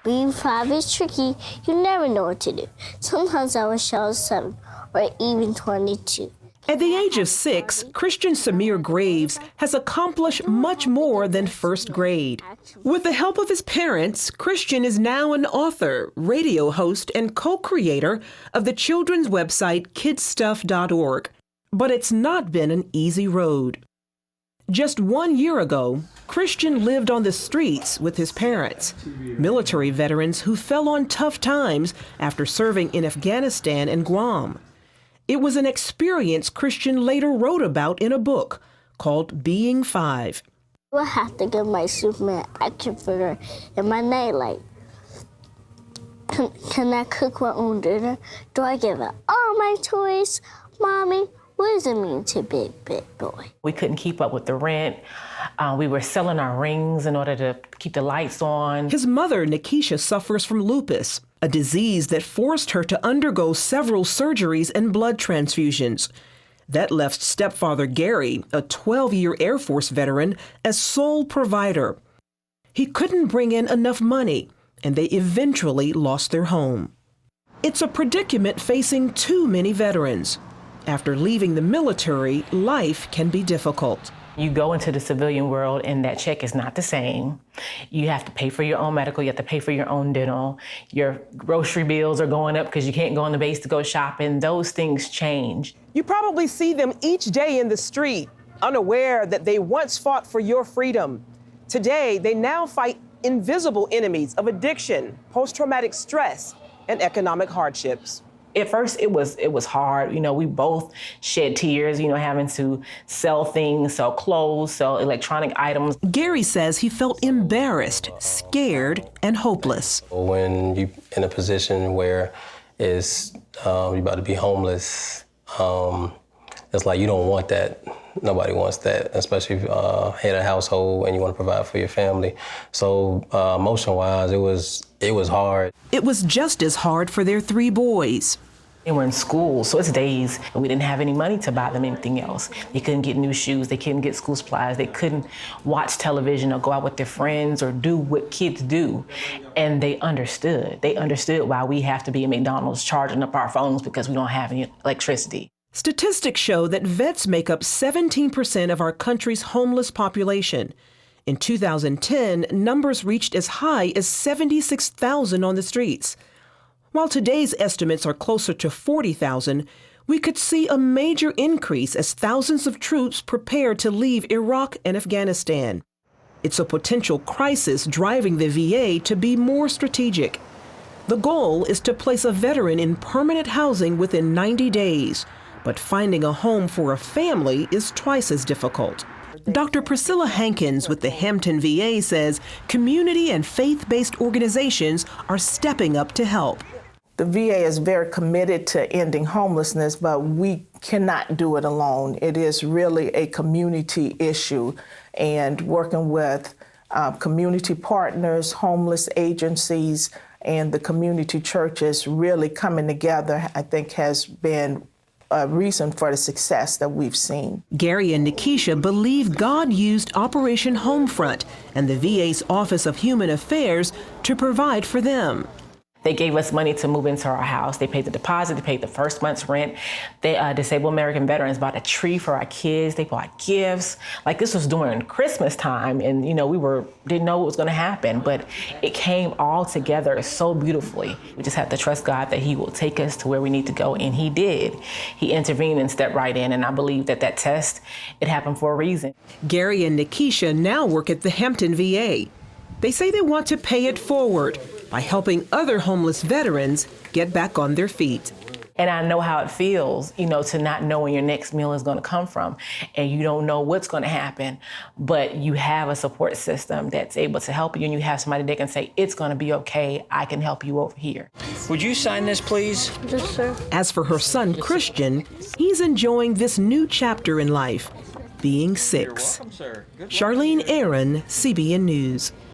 Being 5 is tricky. You never know what to do. Sometimes I wish I was 7 or even 22. At the age of 6, Christian Samir Graves has accomplished much more than first grade. With the help of his parents, Christian is now an author, radio host, and co-creator of the children's website kidstuff.org. But it's not been an easy road. Just 1 year ago, Christian lived on the streets with his parents, military veterans who fell on tough times after serving in Afghanistan and Guam. It was an experience Christian later wrote about in a book called Being 5. I have to get my Superman action figure and my nightlight. Can I cook my own dinner? Do I give up all my toys? Mommy, what does it mean to be a big boy? We couldn't keep up with the rent. We were selling our rings in order to keep the lights on. His mother, Nikisha, suffers from lupus, a disease that forced her to undergo several surgeries and blood transfusions. That left stepfather Gary, a 12-year Air Force veteran, as sole provider. He couldn't bring in enough money, and they eventually lost their home. It's a predicament facing too many veterans. After leaving the military, life can be difficult. You go into the civilian world and that check is not the same. You have to pay for your own medical, you have to pay for your own dental. Your grocery bills are going up because you can't go on the base to go shopping. Those things change. You probably see them each day in the street, unaware that they once fought for your freedom. Today, they now fight invisible enemies of addiction, post-traumatic stress, and economic hardships. At first, it was hard. You know, we both shed tears, having to sell things, sell clothes, sell electronic items. Gary says he felt embarrassed, scared, and hopeless. When you're in a position where you're about to be homeless, it's like you don't want that. Nobody wants that, especially if you're head of household and you want to provide for your family. So emotion-wise, it was hard. It was just as hard for their 3 boys. They were in school, so it's days, and we didn't have any money to buy them anything else. They couldn't get new shoes, they couldn't get school supplies, they couldn't watch television or go out with their friends or do what kids do. And they understood. They understood why we have to be at McDonald's charging up our phones because we don't have any electricity. Statistics show that vets make up 17% of our country's homeless population. In 2010, numbers reached as high as 76,000 on the streets. While today's estimates are closer to 40,000, we could see a major increase as thousands of troops prepare to leave Iraq and Afghanistan. It's a potential crisis driving the VA to be more strategic. The goal is to place a veteran in permanent housing within 90 days. But finding a home for a family is twice as difficult. Dr. Priscilla Hankins with the Hampton VA says community and faith-based organizations are stepping up to help. The VA is very committed to ending homelessness, but we cannot do it alone. It is really a community issue, and working with community partners, homeless agencies, and the community churches really coming together, I think, has been a reason for the success that we've seen. Gary and Nikisha believe God used Operation Homefront and the VA's Office of Human Affairs to provide for them. They gave us money to move into our house. They paid the deposit, they paid the first month's rent. They Disabled American veterans bought a tree for our kids. They bought gifts. Like, this was during Christmas time, and we didn't know what was gonna happen, but it came all together so beautifully. We just have to trust God that He will take us to where we need to go, and He did. He intervened and stepped right in, and I believe that test, it happened for a reason. Gary and Nikisha now work at the Hampton VA. They say they want to pay it forward by helping other homeless veterans get back on their feet. And I know how it feels, to not know when your next meal is going to come from, and you don't know what's going to happen, but you have a support system that's able to help you, and you have somebody that can say, it's going to be okay, I can help you over here. Would you sign this, please? Yes, sir. As for her son, Christian, he's enjoying this new chapter in life, being 6. You're welcome, sir. Good luck. Charlene Aaron, CBN News.